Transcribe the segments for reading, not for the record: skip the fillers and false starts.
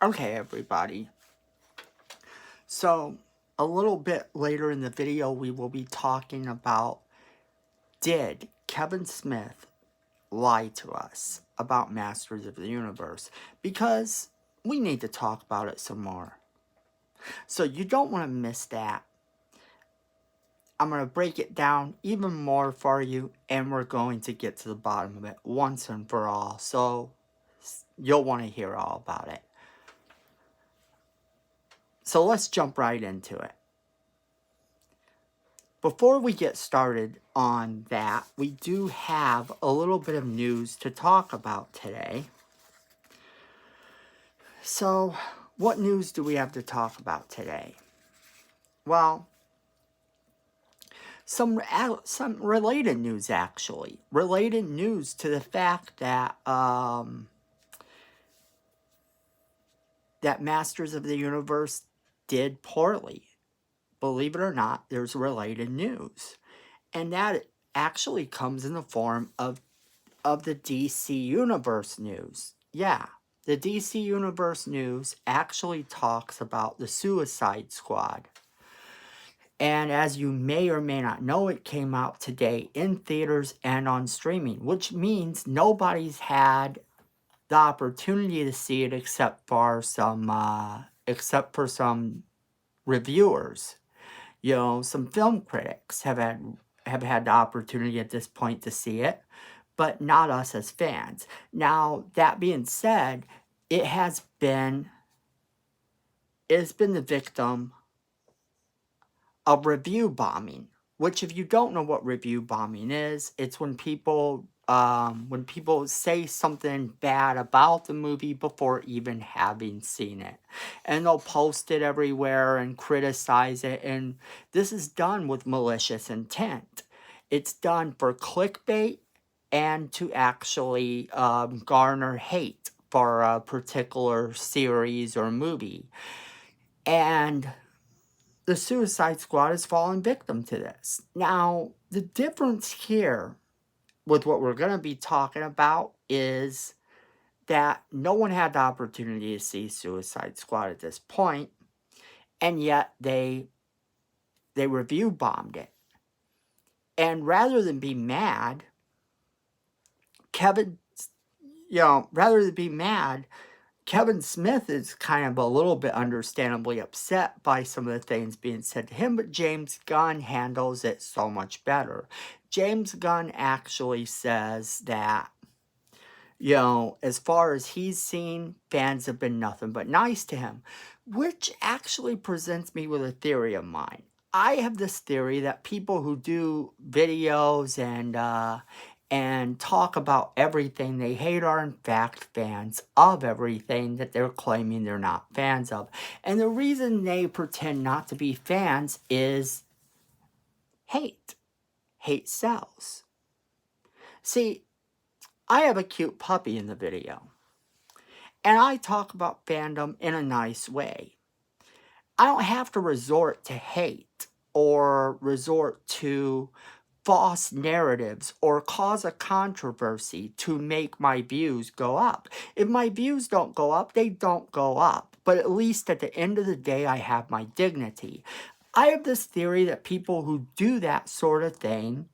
Okay, everybody. So, a little bit later in the video, we will be talking about, did Kevin Smith lie to us about Masters of the Universe? Because we need to talk about it some more. So, you don't want to miss that. I'm going to break it down even more for you, and we're going to get to the bottom of it once and for all. So, you'll want to hear all about it. So, let's jump right into it. Before we get started on that, we do have a little bit of news to talk about today. So, what news do we have to talk about today? Well, some related news, actually. Related news to the fact that that Masters of the Universe did poorly. Believe it or not, there's related news. And that actually comes in the form of the DC Universe news. Yeah, the DC Universe news actually talks about the Suicide Squad. And as you may or may not know, it came out today in theaters and on streaming, which means nobody's had the opportunity to see it except for some reviewers. You know, some film critics have had the opportunity at this point to see it, but not us as fans. Now, that being said, it has been the victim of review bombing, which, if you don't know what review bombing is, it's when people say something bad about the movie before even having seen it. And they'll post it everywhere and criticize it, and this is done with malicious intent. It's done for clickbait and to actually garner hate for a particular series or movie. And the Suicide Squad has fallen victim to this. Now, the difference here with what we're going to be talking about is that no one had the opportunity to see Suicide Squad at this point, and yet they review bombed it. And rather than be mad, Kevin Smith is kind of a little bit understandably upset by some of the things being said to him, but James Gunn handles it so much better. James Gunn actually says that, as far as he's seen, fans have been nothing but nice to him, which actually presents me with a theory of mine. I have this theory that people who do videos and talk about everything they hate are in fact fans of everything that they're claiming they're not fans of. And the reason they pretend not to be fans is hate. Hate sells. See, I have a cute puppy in the video, and I talk about fandom in a nice way. I don't have to resort to hate or resort to false narratives or cause a controversy to make my views go up. If my views don't go up, they don't go up. But at least at the end of the day, I have my dignity. I have this theory that people who do that sort of thing,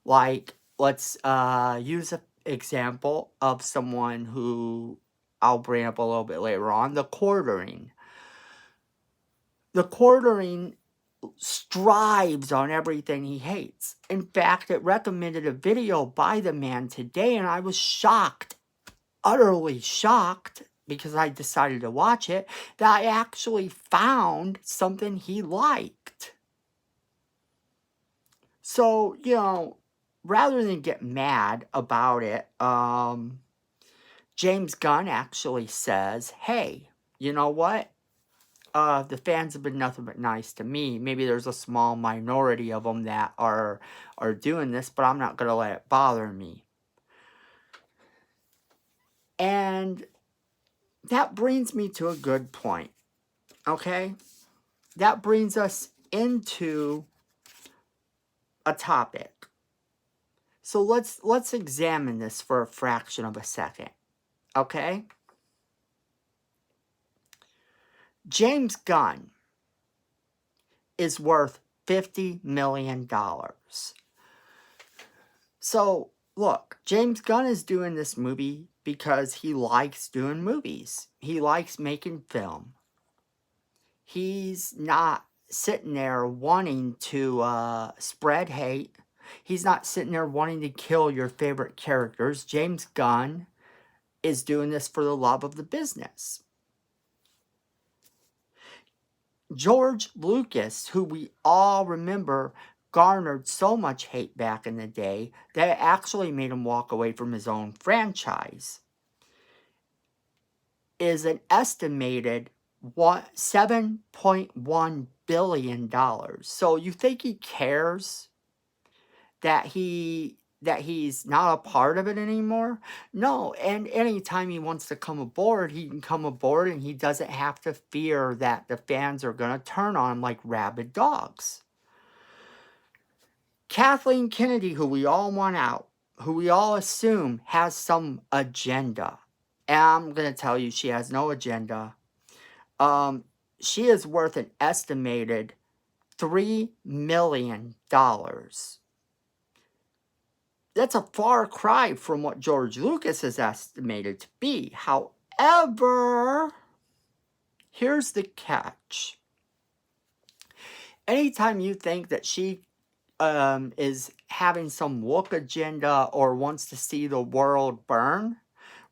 like, let's use an example of someone who I'll bring up a little bit later on, the Quartering. The Quartering strives on everything he hates. In fact, it recommended a video by the man today, and I was shocked, utterly shocked, because I decided to watch it, that I actually found something he liked. So, rather than get mad about it, James Gunn actually says, hey, you know what? The fans have been nothing but nice to me. Maybe there's a small minority of them that are doing this, but I'm not going to let it bother me. And that brings me to a good point, okay? That brings us into a topic. So let's examine this for a fraction of a second, okay? James Gunn is worth $50 million. So, look, James Gunn is doing this movie because he likes doing movies. He likes making film. He's not sitting there wanting to spread hate. He's not sitting there wanting to kill your favorite characters. James Gunn is doing this for the love of the business. George Lucas, who we all remember garnered so much hate back in the day that it actually made him walk away from his own franchise, is an estimated $7.1 billion. So you think he cares that he's not a part of it anymore? No, and anytime he wants to come aboard, he can come aboard, and he doesn't have to fear that the fans are going to turn on him like rabid dogs. Kathleen Kennedy, who we all want out, who we all assume has some agenda, and I'm going to tell you she has no agenda. She is worth an estimated $3 million. That's a far cry from what George Lucas is estimated to be. However, here's the catch. Anytime you think that she is having some woke agenda or wants to see the world burn,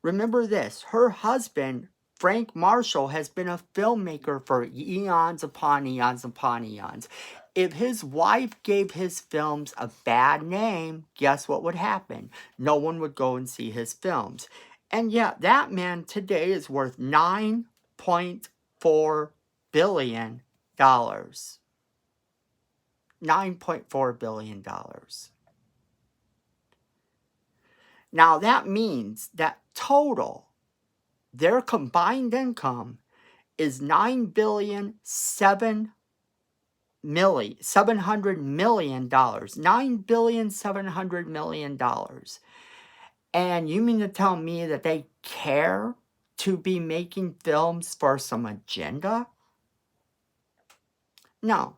remember this. Her husband, Frank Marshall, has been a filmmaker for eons upon eons upon eons. If his wife gave his films a bad name, guess what would happen? No one would go and see his films. And yet, that man today is worth $9.4 billion. $9.4 billion. Now, that means that total, their combined income is $9,700,000,000. $9,700,000,000. And you mean to tell me that they care to be making films for some agenda? No.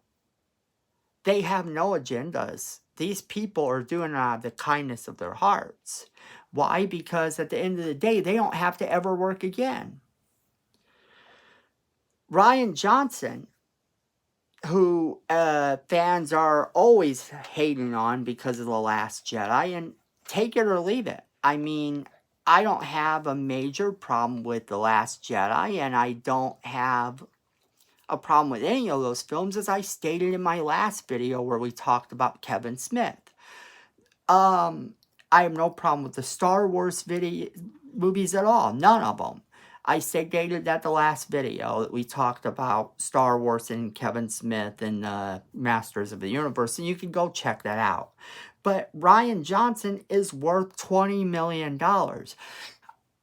They have no agendas. These people are doing it out of the kindness of their hearts. Why? Because at the end of the day, they don't have to ever work again. Rian Johnson, who fans are always hating on because of The Last Jedi, and take it or leave it. I mean, I don't have a major problem with The Last Jedi, and I don't have a problem with any of those films, as I stated in my last video where we talked about Kevin Smith. I have no problem with the Star Wars movies at all. None of them. I stated that the last video that we talked about Star Wars and Kevin Smith and Masters of the Universe, and you can go check that out. But Rian Johnson is worth $20 million.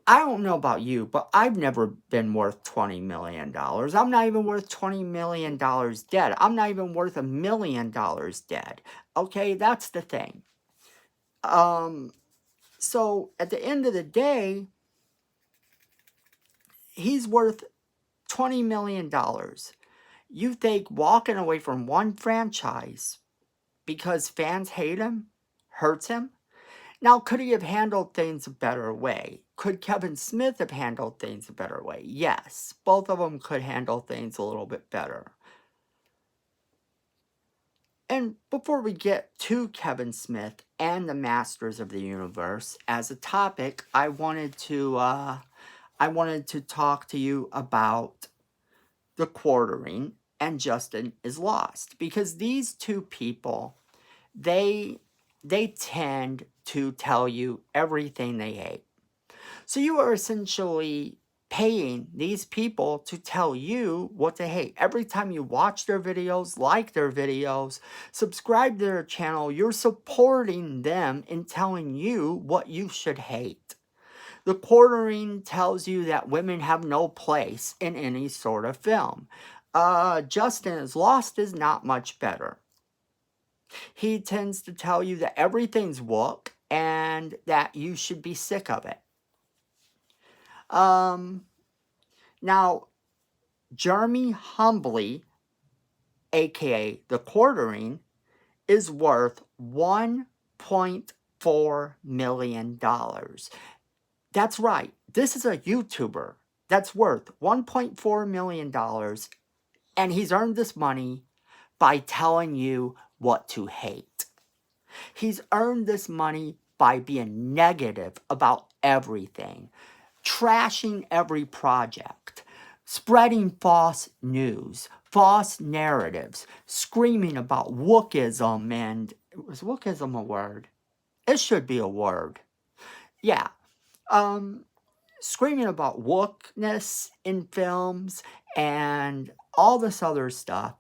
I don't know about you, but I've never been worth $20 million. I'm not even worth $20 million dead. I'm not even worth $1 million dead. Okay, that's the thing. So at the end of the day, he's worth $20 million. You think walking away from one franchise because fans hate him hurts him? Now, could he have handled things a better way? Could Kevin Smith have handled things a better way? Yes, both of them could handle things a little bit better. And before we get to Kevin Smith and the Masters of the Universe as a topic, I wanted to talk to you about The Quartering and Justin Is Lost, because these two people, they tend to tell you everything they hate. So you are essentially paying these people to tell you what to hate. Every time you watch their videos, like their videos, subscribe to their channel, you're supporting them in telling you what you should hate. The Quartering tells you that women have no place in any sort of film. Justin Is Lost is not much better. He tends to tell you that everything's woke and that you should be sick of it. Now, Jeremy Humbly, aka The Quartering, is worth $1.4 million. That's right. This is a YouTuber that's worth $1.4 million, and he's earned this money by telling you what to hate. He's earned this money by being negative about everything, trashing every project, spreading false news, false narratives, screaming about wokeism, and was wokeism a word? It should be a word. Yeah. Screaming about wokeness in films and all this other stuff.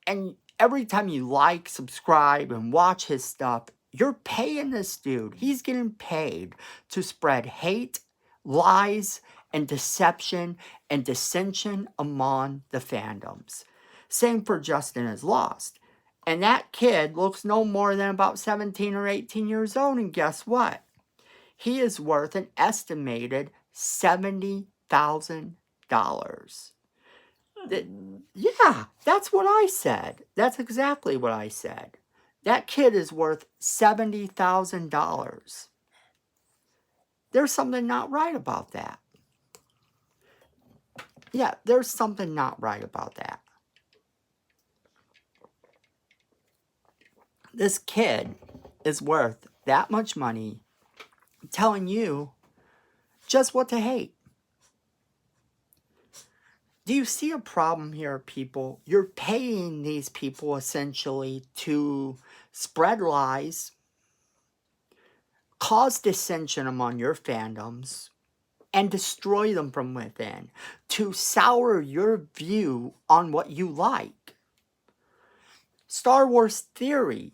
And every time you like, subscribe, and watch his stuff, you're paying this dude. He's getting paid to spread hate, lies, and deception and dissension among the fandoms. Same for Justin is Lost. And that kid looks no more than about 17 or 18 years old, and guess what? He is worth an estimated $70,000. Yeah, that's what I said. That's exactly what I said. That kid is worth $70,000. There's something not right about that. Yeah, there's something not right about that. This kid is worth that much money telling you just what to hate. Do you see a problem here, people? You're paying these people essentially to spread lies, cause dissension among your fandoms, and destroy them from within, to sour your view on what you like. Star Wars Theory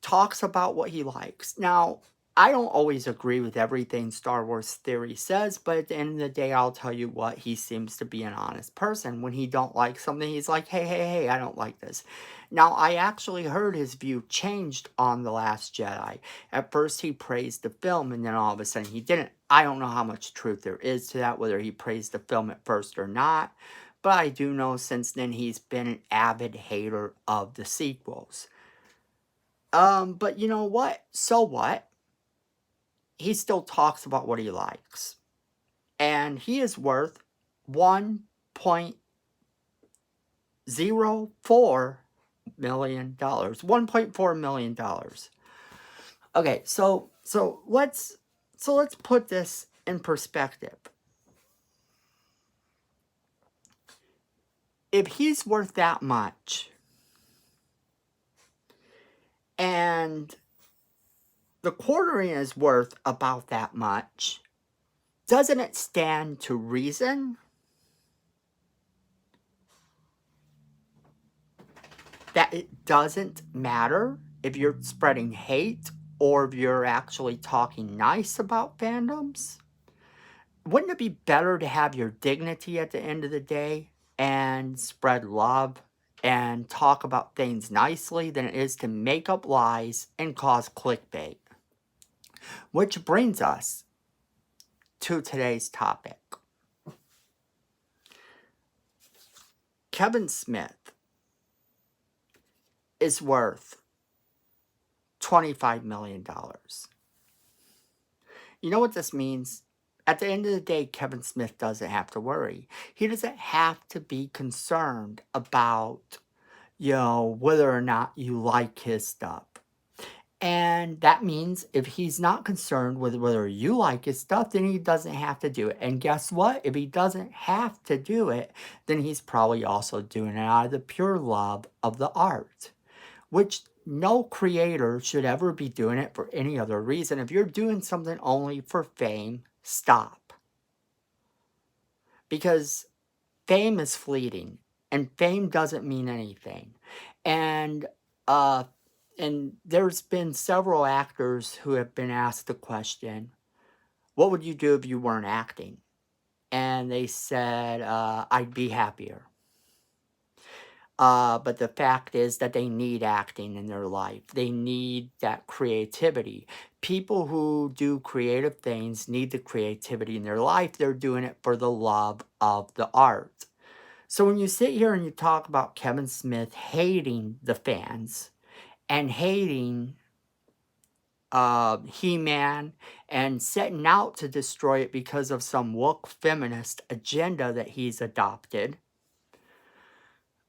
talks about what he likes. Now, I don't always agree with everything Star Wars Theory says, but at the end of the day, I'll tell you what, he seems to be an honest person. When he don't like something, he's like, hey, I don't like this. Now, I actually heard his view changed on The Last Jedi. At first, he praised the film, and then all of a sudden, he didn't. I don't know how much truth there is to that, whether he praised the film at first or not, but I do know since then he's been an avid hater of the sequels. But you know what? So what? He still talks about what he likes. And he is worth $1.04 million. $1.4 million. Okay, so let's put this in perspective. If he's worth that much, and The Quartering is worth about that much, doesn't it stand to reason that it doesn't matter if you're spreading hate or if you're actually talking nice about fandoms? Wouldn't it be better to have your dignity at the end of the day and spread love and talk about things nicely than it is to make up lies and cause clickbait? Which brings us to today's topic. Kevin Smith is worth $25 million. You know what this means? At the end of the day, Kevin Smith doesn't have to worry. He doesn't have to be concerned about, whether or not you like his stuff. And that means if he's not concerned with whether you like his stuff, then he doesn't have to do it. And guess what? If he doesn't have to do it, then he's probably also doing it out of the pure love of the art, which no creator should ever be doing it for any other reason. If you're doing something only for fame, stop. Because fame is fleeting, and fame doesn't mean anything. And there's been several actors who have been asked the question, what would you do if you weren't acting? And they said, I'd be happier. But the fact is that they need acting in their life. They need that creativity people who do creative things need the creativity in their life. They're doing it for the love of the art. So when you sit here and you talk about Kevin Smith hating the fans and hating He-Man and setting out to destroy it because of some woke feminist agenda that he's adopted,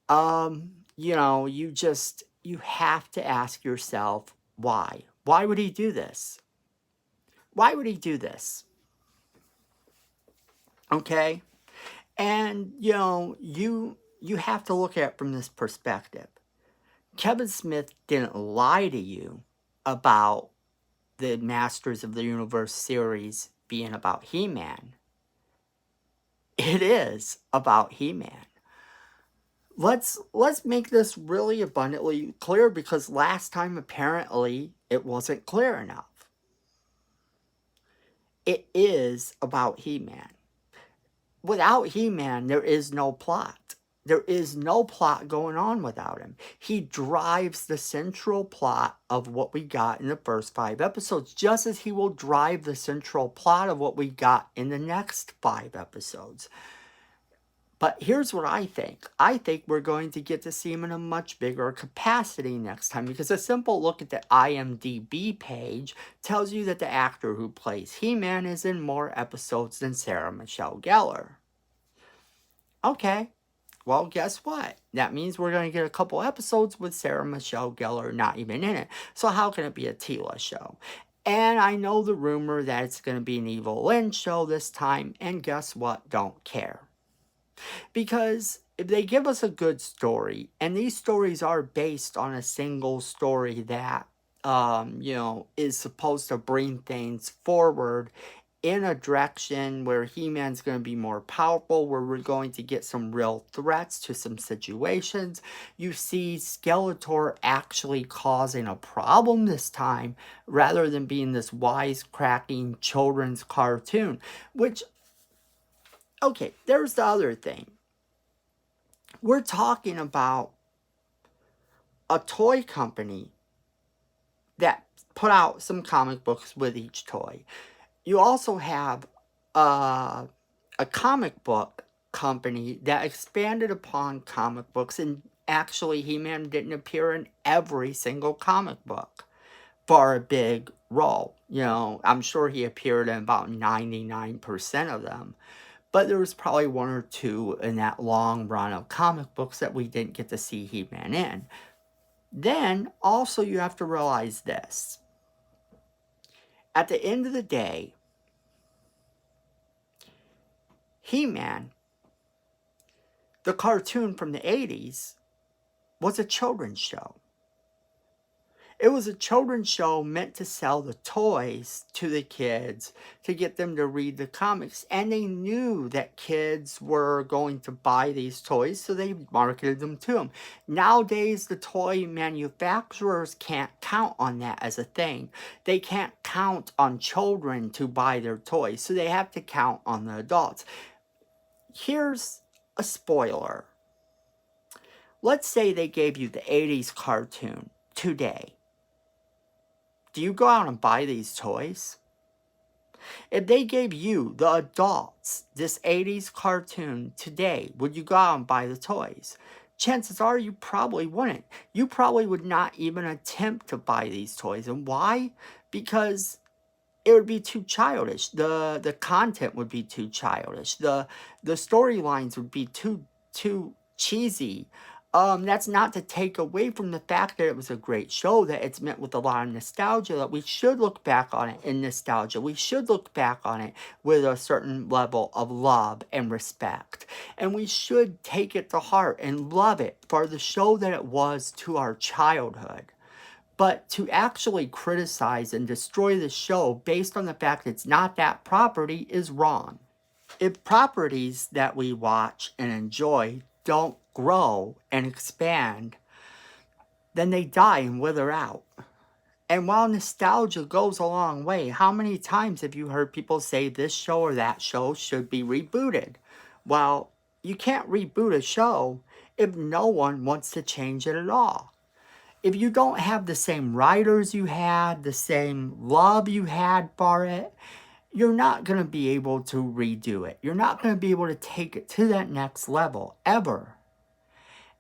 you know, you have to ask yourself why. Why would he do this? Why would he do this? Okay? And you have to look at it from this perspective. Kevin Smith didn't lie to you about the Masters of the Universe series being about He-Man. It is about He-Man. Let's make this really abundantly clear, because last time apparently it wasn't clear enough. It is about He-Man. Without He-Man, there is no plot. There is no plot going on without him. He drives the central plot of what we got in the first 5 episodes, just as he will drive the central plot of what we got in the next 5 episodes. But here's what I think. I think we're going to get to see him in a much bigger capacity next time, because a simple look at the IMDb page tells you that the actor who plays He-Man is in more episodes than Sarah Michelle Gellar. Okay, well, guess what? That means we're going to get a couple episodes with Sarah Michelle Gellar not even in it. So how can it be a Tila show? And I know the rumor that it's going to be an Evil Lynn show this time, and guess what? Don't care. Because if they give us a good story, and these stories are based on a single story that, is supposed to bring things forward in a direction where He-Man's going to be more powerful, where we're going to get some real threats to some situations. You see Skeletor actually causing a problem this time, rather than being this wisecracking children's cartoon. Which, okay, there's the other thing. We're talking about a toy company that put out some comic books with each toy. You also have a comic book company that expanded upon comic books, and actually He-Man didn't appear in every single comic book for a big role. I'm sure he appeared in about 99% of them. But there was probably 1 or 2 in that long run of comic books that we didn't get to see He-Man in. Then, also, you have to realize this. At the end of the day, He-Man, the cartoon from the 80s, was a children's show. It was a children's show meant to sell the toys to the kids, to get them to read the comics. And they knew that kids were going to buy these toys, so they marketed them to them. Nowadays, the toy manufacturers can't count on that as a thing. They can't count on children to buy their toys, so they have to count on the adults. Here's a spoiler. Let's say they gave you the 80s cartoon today. Do you go out and buy these toys? If they gave you, the adults, this 80s cartoon today, would you go out and buy the toys? Chances are you probably wouldn't. You probably would not even attempt to buy these toys. And why? Because it would be too childish. The content would be too childish. The storylines would be too cheesy. That's not to take away from the fact that it was a great show, that it's met with a lot of nostalgia, that we should look back on it in nostalgia. We should look back on it with a certain level of love and respect. And we should take it to heart and love it for the show that it was to our childhood. But to actually criticize and destroy the show based on the fact it's not that property is wrong. If properties that we watch and enjoy don't grow and expand, then they die and wither out. And while nostalgia goes a long way, how many times have you heard people say this show or that show should be rebooted? Well, you can't reboot a show if no one wants to change it at all. if you don't have the same writers you had, the same love you had for it, you're not going to be able to redo it. You're not going to be able to take it to that next level, ever.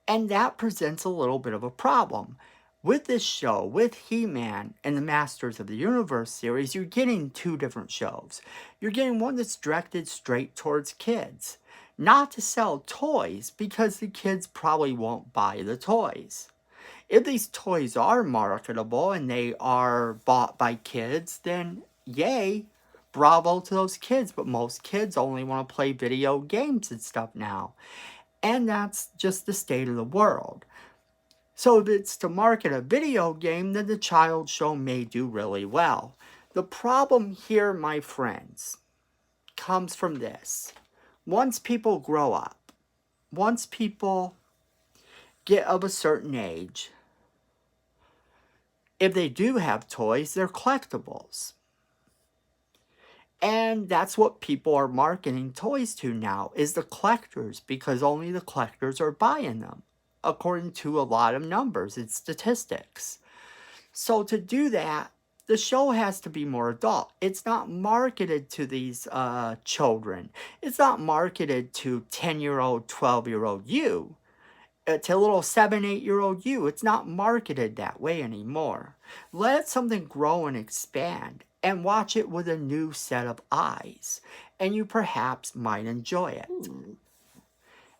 And that presents a little bit of a problem. With this show, with He-Man and the Masters of the Universe series, you're getting two different shows. You're getting one that's directed straight towards kids. Not to sell toys, because the kids probably won't buy the toys. If these toys are marketable and they are bought by kids, then yay, bravo to those kids. But most kids only want to play video games and stuff now. And that's just the state of the world. So if it's to market a video game, then the child show may do really well. The problem here, my friends, comes from this. Once people grow up, once people get of a certain age, if they do have toys, they're collectibles. And that's what people are marketing toys to now, is the collectors, because only the collectors are buying them, according to a lot of numbers and statistics. So to do that, the show has to be more adult. It's not marketed to these children. It's not marketed to 10-year-old, 12-year-old you. To a little 7, 8-year-old you. It's not marketed that way anymore. Let something grow and expand, and watch it with a new set of eyes, and you perhaps might enjoy it.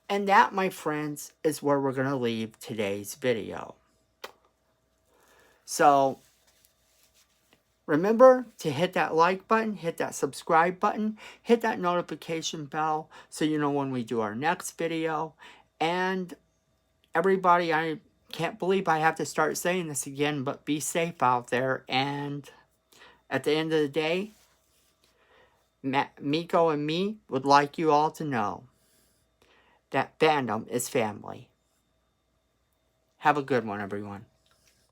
And that, my friends, is where we're going to leave today's video. So, remember to hit that like button, hit that subscribe button, hit that notification bell so you know when we do our next video. And everybody, I can't believe I have to start saying this again, but be safe out there. And at the end of the day, Miko and me would like you all to know that fandom is family. Have a good one, everyone.